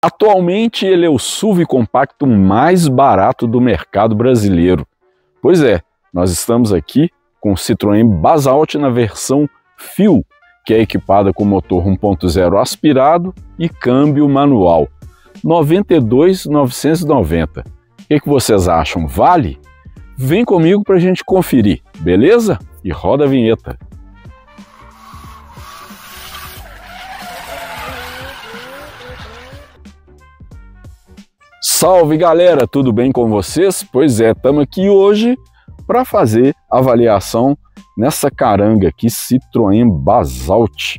Atualmente ele é o SUV compacto mais barato do mercado brasileiro. Pois é, nós estamos aqui com o Citroën Basalt na versão Fuel, que é equipada com motor 1.0 aspirado e câmbio manual. R$ 92.990. O que vocês acham? Vale? Vem comigo para a gente conferir, beleza? E roda a vinheta. Salve galera, tudo bem com vocês? Pois é, estamos aqui hoje para fazer avaliação nessa caranga aqui, Citroën Basalt.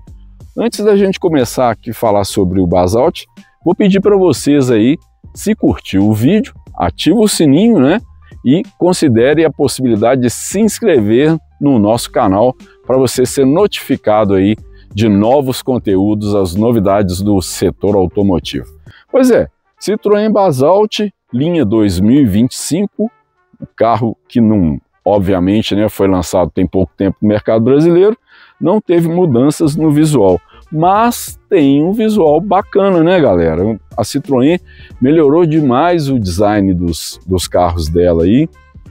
Antes da gente começar aqui a falar sobre o Basalt, vou pedir para vocês aí, se curtiu o vídeo, ativa o sininho, né? E considere a possibilidade de se inscrever no nosso canal para você ser notificado aí de novos conteúdos, as novidades do setor automotivo. Pois é, Citroën Basalt, linha 2025, o carro que não, obviamente, né, foi lançado tem pouco tempo no mercado brasileiro, não teve mudanças no visual, mas tem um visual bacana, né, galera? A Citroën melhorou demais o design dos carros dela aí.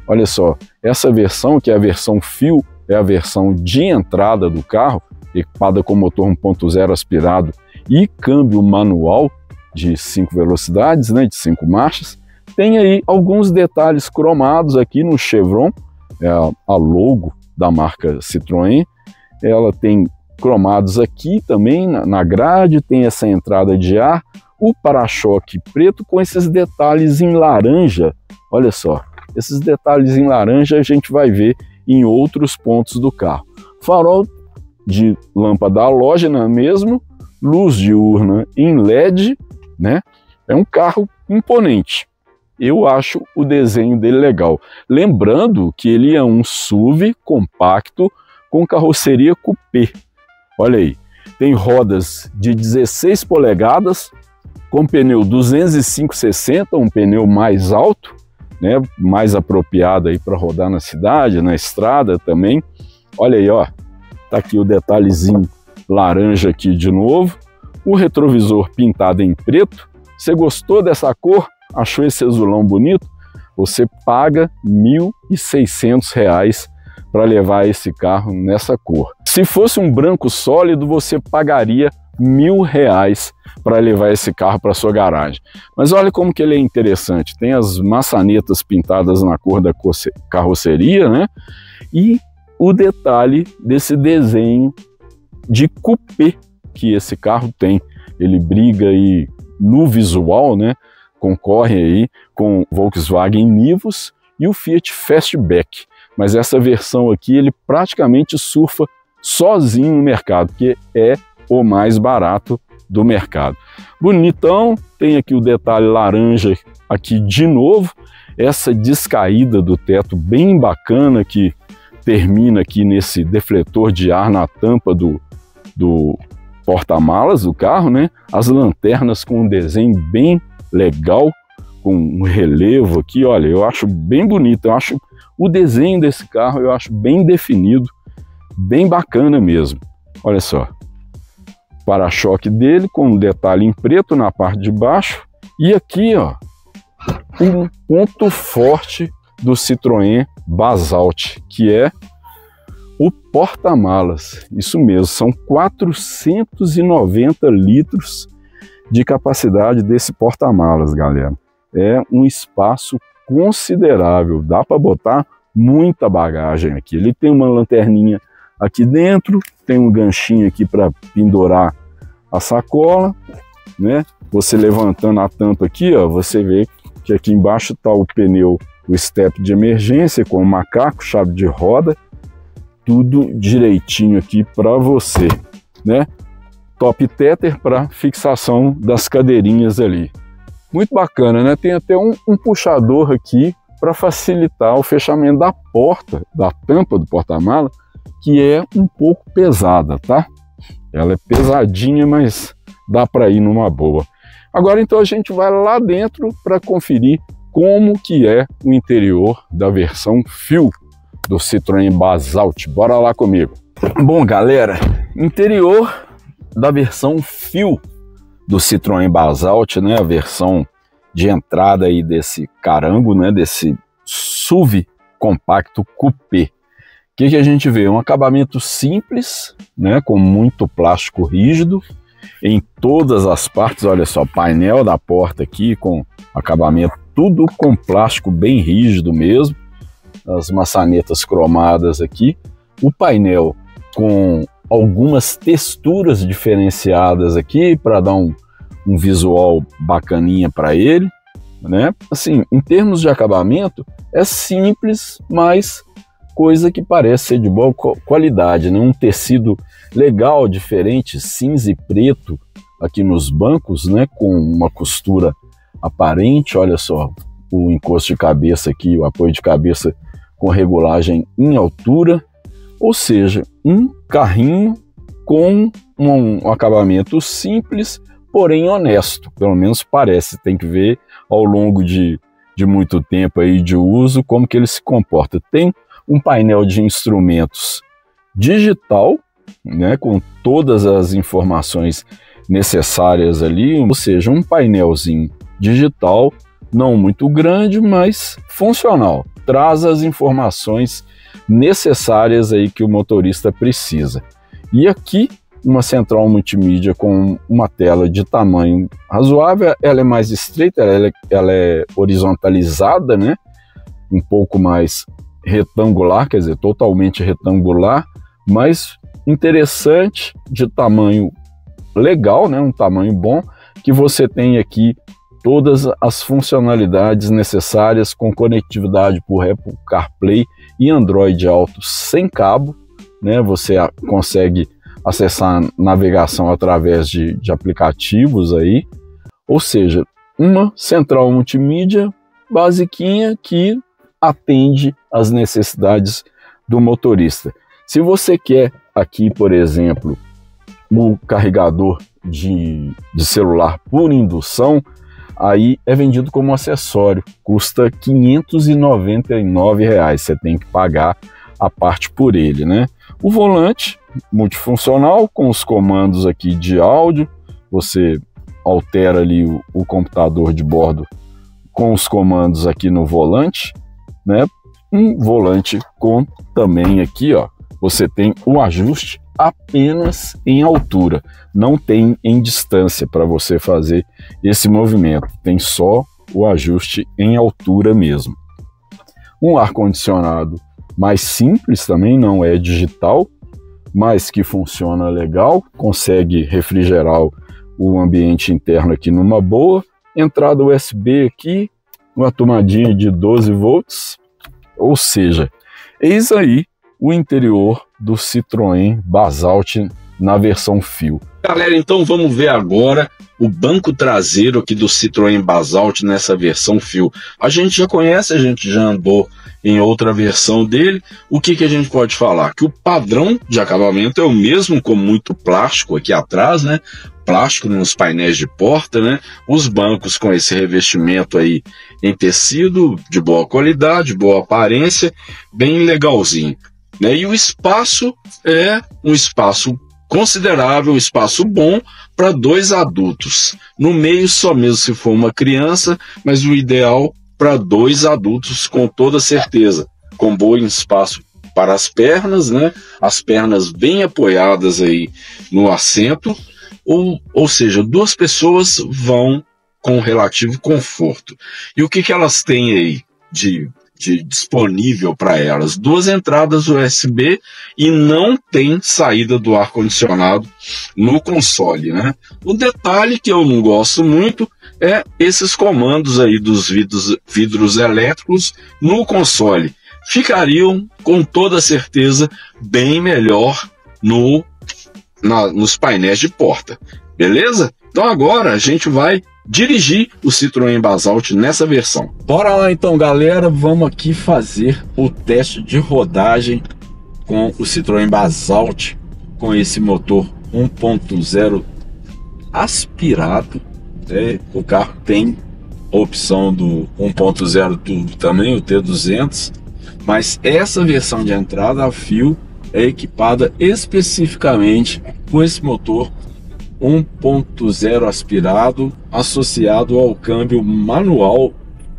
Olha só, essa versão, que é a versão Fuel, é a versão de entrada do carro, equipada com motor 1.0 aspirado e câmbio manual de 5 velocidades, né, de 5 marchas. Tem aí alguns detalhes cromados aqui no chevron, a logo da marca Citroën. Ela tem cromados aqui também na grade, tem essa entrada de ar, o para-choque preto com esses detalhes em laranja. Olha só, esses detalhes em laranja a gente vai ver em outros pontos do carro. Farol de lâmpada halógena mesmo, luz diurna em LED, né? É um carro imponente. Eu acho o desenho dele legal. Lembrando que ele é um SUV compacto com carroceria coupé. Olha aí, tem rodas de 16 polegadas, com pneu 205/60, um pneu mais alto, né? Mais apropriado aí para rodar na cidade, na estrada também. Olha aí, ó, tá aqui o detalhezinho laranja aqui de novo. O retrovisor pintado em preto. Você gostou dessa cor? Achou esse azulão bonito? Você paga R$ 1.600 para levar esse carro nessa cor. Se fosse um branco sólido, você pagaria R$ 1.000 para levar esse carro para sua garagem. Mas olha como que ele é interessante. Tem as maçanetas pintadas na cor da carroceria, né? E o detalhe desse desenho de coupé que esse carro tem. Ele briga aí no visual, né? Concorre aí com o Volkswagen Nivus e o Fiat Fastback. Mas essa versão aqui ele praticamente surfa sozinho no mercado, porque é o mais barato do mercado. Bonitão, tem aqui o detalhe laranja aqui de novo, essa descaída do teto bem bacana que termina aqui nesse defletor de ar na tampa do porta-malas do carro, né? As lanternas com um desenho bem legal, com um relevo aqui, olha, eu acho bem bonito, eu acho o desenho desse carro, eu acho bem definido, bem bacana mesmo. Olha só, para-choque dele com um detalhe em preto na parte de baixo, e aqui, ó, um ponto forte do Citroën Basalt, que é o porta-malas. Isso mesmo, são 490 litros de capacidade desse porta-malas, galera. É um espaço considerável, dá para botar muita bagagem aqui. Ele tem uma lanterninha aqui dentro, tem um ganchinho aqui para pendurar a sacola, né? Você levantando a tampa aqui, ó, você vê que aqui embaixo está o pneu, o step de emergência com o macaco, chave de roda, tudo direitinho aqui para você, né? Top tether para fixação das cadeirinhas ali. Muito bacana, né? Tem até um puxador aqui para facilitar o fechamento da porta, da tampa do porta-mala, que é um pouco pesada, tá? Ela é pesadinha, mas dá para ir numa boa. Agora então a gente vai lá dentro para conferir como que é o interior da versão Fuel do Citroën Basalt. Bora lá comigo. Bom, galera, interior da versão Fuel do Citroën Basalt, né, a versão de entrada aí desse carango, né, desse SUV compacto coupé. O que a gente vê? Um acabamento simples, né, com muito plástico rígido em todas as partes. Olha só, painel da porta aqui com acabamento tudo com plástico bem rígido mesmo, as maçanetas cromadas aqui, o painel com algumas texturas diferenciadas aqui para dar um visual bacaninha para ele, né? Assim, em termos de acabamento, é simples, mas coisa que parece ser de boa qualidade, né? Um tecido legal, diferente, cinza e preto aqui nos bancos, né? Com uma costura aparente. Olha só, o encosto de cabeça aqui, o apoio de cabeça com regulagem em altura, ou seja, um carrinho com um acabamento simples, porém honesto, pelo menos parece. Tem que ver ao longo de muito tempo aí de uso como que ele se comporta. Tem um painel de instrumentos digital, né, com todas as informações necessárias ali, ou seja, um painelzinho digital, não muito grande, mas funcional. Traz as informações necessárias aí que o motorista precisa. E aqui uma central multimídia com uma tela de tamanho razoável. Ela é mais estreita, ela é horizontalizada, né? Um pouco mais retangular, quer dizer, totalmente retangular, mas interessante, de tamanho legal, né? Um tamanho bom, que você tem aqui todas as funcionalidades necessárias com conectividade por Apple CarPlay e Android Auto sem cabo, né? Você consegue acessar navegação através de aplicativos aí, ou seja, uma central multimídia basiquinha que atende às necessidades do motorista. Se você quer aqui, por exemplo, o carregador de celular por indução, aí é vendido como acessório, custa R$ 599, você tem que pagar a parte por ele, né? O volante multifuncional com os comandos aqui de áudio, você altera ali o computador de bordo com os comandos aqui no volante, né? Um volante com também aqui, ó, você tem o ajuste apenas em altura, não tem em distância para você fazer esse movimento, tem só o ajuste em altura mesmo. Um ar-condicionado mais simples também, não é digital, mas que funciona legal, consegue refrigerar o ambiente interno aqui numa boa. Entrada USB aqui, uma tomadinha de 12 volts, ou seja, eis aí o interior do Citroën Basalt na versão fio. Galera, então vamos ver agora o banco traseiro aqui do Citroën Basalt nessa versão fio. A gente já conhece, a gente já andou em outra versão dele. O que a gente pode falar? Que o padrão de acabamento é o mesmo, com muito plástico aqui atrás, né? Plástico nos painéis de porta, né? Os bancos com esse revestimento aí em tecido de boa qualidade, boa aparência, bem legalzinho, né? E o espaço é um espaço considerável, um espaço bom para dois adultos. No meio só mesmo se for uma criança, mas o ideal para dois adultos com toda certeza, com bom espaço para as pernas, né? As pernas bem apoiadas aí no assento, ou seja, duas pessoas vão com relativo conforto. E o que elas têm aí de disponível para elas? Duas entradas USB e não tem saída do ar-condicionado no console, né? O detalhe que eu não gosto muito é esses comandos aí dos vidros elétricos no console. Ficariam com toda certeza bem melhor nos painéis de porta, beleza? Então agora a gente vai dirigir o Citroën Basalt nessa versão. Bora lá então, galera, vamos aqui fazer o teste de rodagem com o Citroën Basalt, com esse motor 1.0 aspirado, né? O carro tem a opção do 1.0 turbo também, o T200, mas essa versão de entrada a fio é equipada especificamente com esse motor 1.0 aspirado associado ao câmbio manual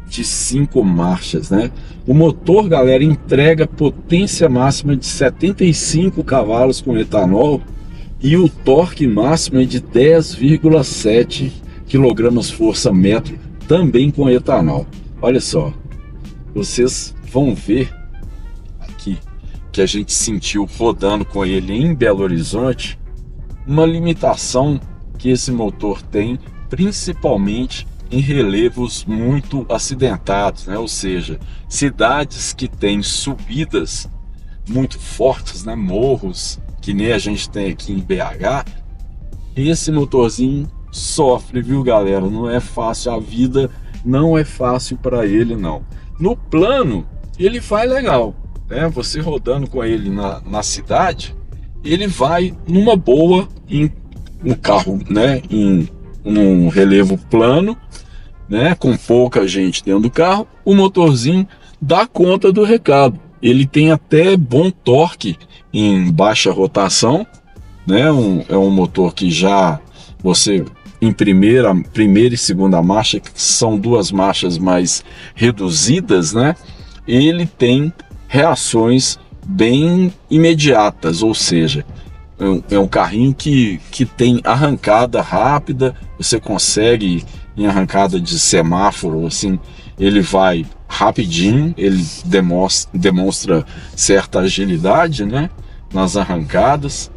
de 5 marchas, né? O motor, galera, entrega potência máxima de 75 cavalos com etanol e o torque máximo é de 10,7 kgfm também com etanol. Olha só, vocês vão ver aqui que a gente sentiu rodando com ele em Belo Horizonte uma limitação que esse motor tem, principalmente em relevos muito acidentados, né? Ou seja, cidades que têm subidas muito fortes, né? Morros, que nem a gente tem aqui em BH. Esse motorzinho sofre, viu, galera? Não é fácil, a vida não é fácil para ele, não. No plano, ele vai legal, né? Você rodando com ele na cidade, ele vai numa boa em um carro, né? Em um relevo plano, né? Com pouca gente dentro do carro, o motorzinho dá conta do recado. Ele tem até bom torque em baixa rotação, né? É um motor que já você em primeira e segunda marcha, que são duas marchas mais reduzidas, né? Ele tem reações bem imediatas, ou seja, é um carrinho que tem arrancada rápida. Você consegue, em arrancada de semáforo, assim, ele vai rapidinho, ele demonstra certa agilidade, né, nas arrancadas.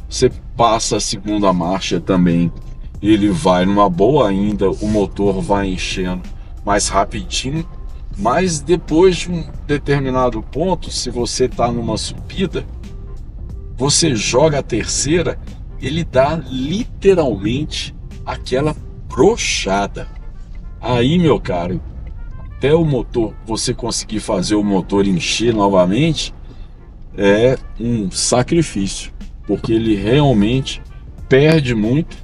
Você passa a segunda marcha também, ele vai numa boa ainda, o motor vai enchendo mais rapidinho. Mas depois de um determinado ponto, se você está numa subida, você joga a terceira, ele dá literalmente aquela brochada. Aí, meu caro, até o motor, você conseguir fazer o motor encher novamente, é um sacrifício, porque ele realmente perde muito,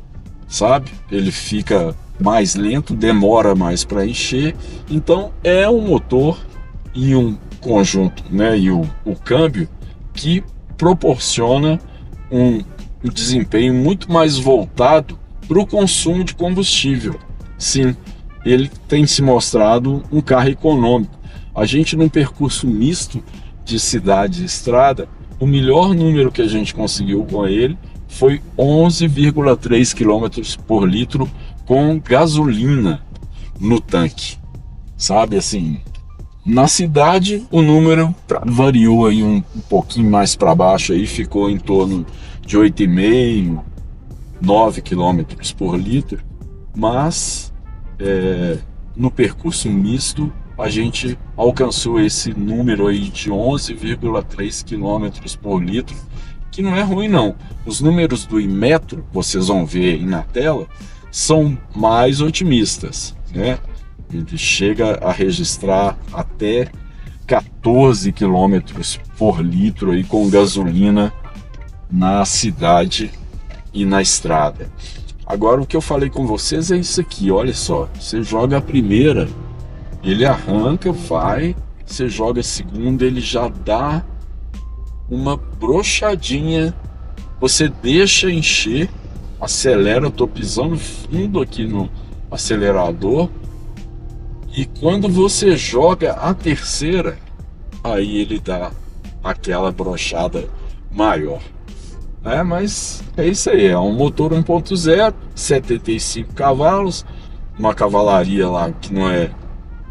sabe? Ele fica mais lento, demora mais para encher. Então é um motor e um conjunto, né, e o câmbio que proporciona um desempenho muito mais voltado para o consumo de combustível. Sim, ele tem se mostrado um carro econômico. A gente, num percurso misto de cidade e estrada, o melhor número que a gente conseguiu com ele foi 11,3 km por litro com gasolina no tanque, sabe? Assim, na cidade o número variou aí um pouquinho mais para baixo, aí ficou em torno de 8,5, 9 km por litro, mas no percurso misto a gente alcançou esse número aí de 11,3 km por litro, que não é ruim não. Os números do Inmetro, vocês vão ver aí na tela, são mais otimistas, né? Ele chega a registrar até 14 km por litro aí com gasolina na cidade e na estrada. Agora, o que eu falei com vocês é isso aqui, olha só. Você joga a primeira, ele arranca, vai. Você joga a segunda, ele já dá uma brochadinha. Você deixa encher, acelera. Eu tô pisando fundo aqui no acelerador, e quando você joga a terceira, aí ele dá aquela brochada maior. Mas é isso aí, é um motor 1.0, 75 cavalos, uma cavalaria lá que não é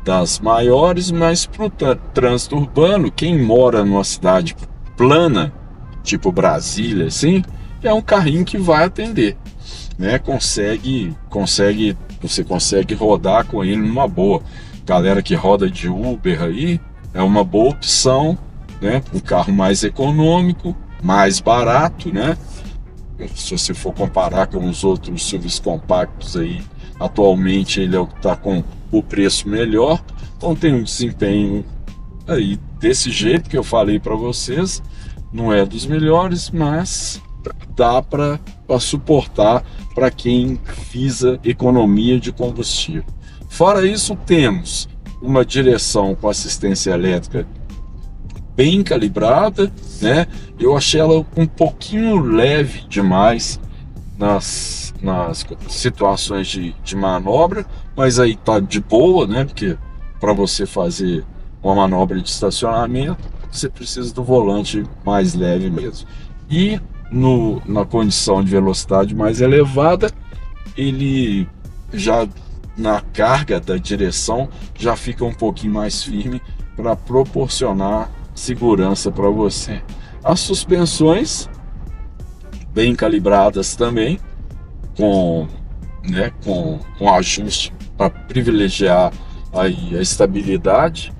das maiores, mas para o trânsito urbano, quem mora numa cidade plana, tipo Brasília, assim, é um carrinho que vai atender, né? Você consegue rodar com ele numa boa. Galera que roda de Uber aí, é uma boa opção, né? Um carro mais econômico, mais barato, né? Se você for comparar com os outros SUVs compactos aí, atualmente ele é o que está com o preço melhor. Então tem um desempenho aí desse jeito que eu falei para vocês, não é dos melhores, mas dá para suportar para quem visa economia de combustível. Fora isso, temos uma direção com assistência elétrica bem calibrada, né? Eu achei ela um pouquinho leve demais nas nas situações de manobra, mas aí tá de boa, né? Porque para você fazer uma manobra de estacionamento, você precisa do volante mais leve mesmo. E na condição de velocidade mais elevada, ele já na carga da direção já fica um pouquinho mais firme para proporcionar segurança para você. As suspensões bem calibradas também, com ajuste para privilegiar aí a estabilidade,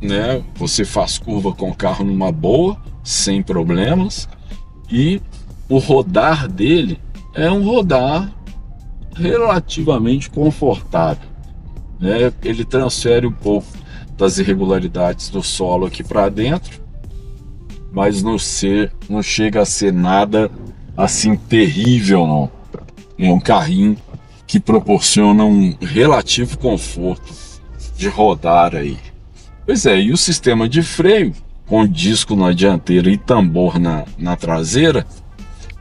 né? Você faz curva com o carro numa boa, sem problemas, e o rodar dele é um rodar relativamente confortável, né? Ele transfere um pouco das irregularidades do solo aqui para dentro, mas não chega a ser nada assim terrível, não. É um carrinho que proporciona um relativo conforto de rodar aí. Pois é, e o sistema de freio, com disco na dianteira e tambor na traseira,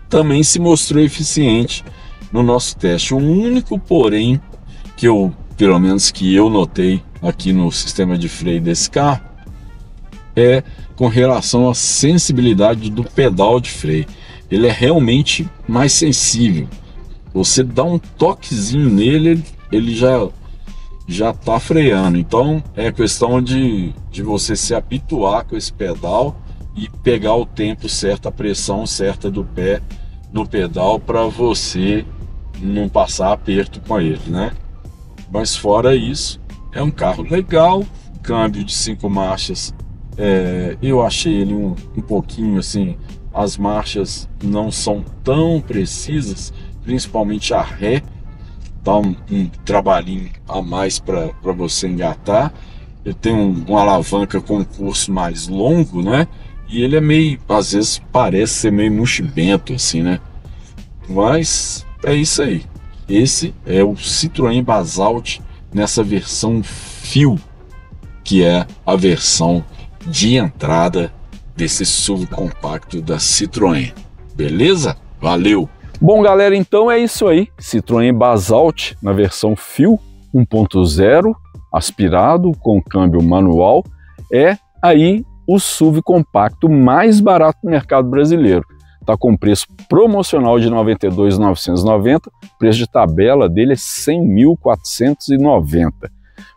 também se mostrou eficiente no nosso teste. O único porém que pelo menos que eu notei aqui no sistema de freio desse carro, é com relação à sensibilidade do pedal de freio. Ele é realmente mais sensível. Você dá um toquezinho nele, ele já tá freando. Então é questão de você se habituar com esse pedal e pegar o tempo certo, a pressão certa do pé no pedal, para você não passar aperto com ele, né? Mas fora isso, é um carro legal. Câmbio de 5 marchas, eu achei ele um pouquinho assim, as marchas não são tão precisas, principalmente a ré, dá um trabalhinho a mais para você engatar. Ele tem uma alavanca com um curso mais longo, né? E ele é meio, às vezes parece ser meio mochibento assim, né? Mas é isso aí. Esse é o Citroën Basalt nessa versão Fuel, que é a versão de entrada desse SUV compacto da Citroën. Beleza? Valeu! Bom, galera, então é isso aí. Citroën Basalt na versão Fuel 1.0, aspirado com câmbio manual, é aí o SUV compacto mais barato do mercado brasileiro. Está com preço promocional de R$ 92.990, preço de tabela dele é R$ 100.490.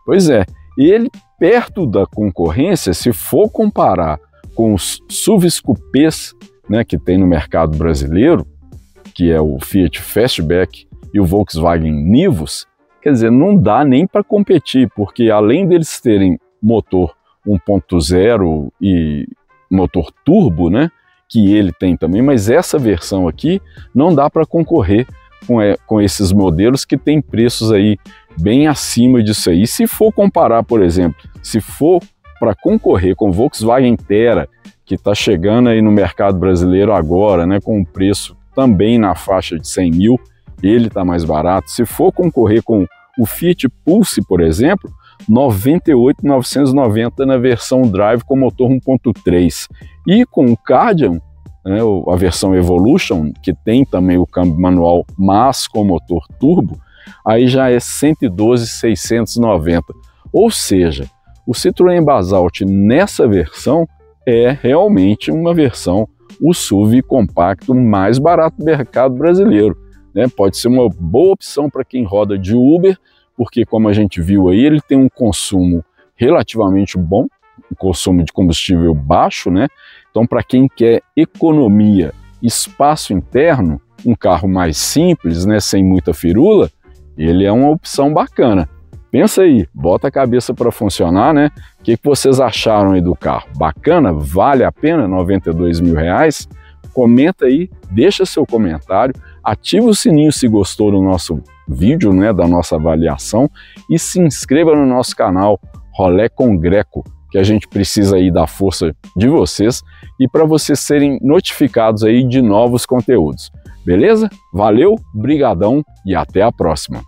Pois é, ele perto da concorrência, se for comparar com os SUVs cupês, né, que tem no mercado brasileiro, que é o Fiat Fastback e o Volkswagen Nivus, quer dizer, não dá nem para competir, porque além deles terem motor 1.0 e motor turbo, né, que ele tem também, mas essa versão aqui não dá para concorrer com esses modelos que tem preços aí bem acima disso aí. Se for comparar, por exemplo, se for para concorrer com o Volkswagen Tera, que está chegando aí no mercado brasileiro agora, né, com um preço também na faixa de 100 mil, ele está mais barato. Se for concorrer com o Fiat Pulse, por exemplo, R$ 98.990 na versão Drive com motor 1.3. E com o Kardian, né, a versão Evolution, que tem também o câmbio manual, mas com motor turbo, aí já é R$ 112.690. Ou seja, o Citroën Basalt nessa versão é realmente uma versão, o SUV compacto mais barato do mercado brasileiro, né? Pode ser uma boa opção para quem roda de Uber, porque como a gente viu aí, ele tem um consumo relativamente bom, um consumo de combustível baixo, né? Então, para quem quer economia, espaço interno, um carro mais simples, né, sem muita firula, ele é uma opção bacana. Pensa aí, bota a cabeça para funcionar, né? O que vocês acharam aí do carro? Bacana? Vale a pena? R$ 92 mil? Comenta aí, deixa seu comentário, ativa o sininho se gostou do nosso vídeo, né, da nossa avaliação, e se inscreva no nosso canal Rolê com Greco, que a gente precisa aí da força de vocês e para vocês serem notificados aí de novos conteúdos. Beleza? Valeu, brigadão e até a próxima!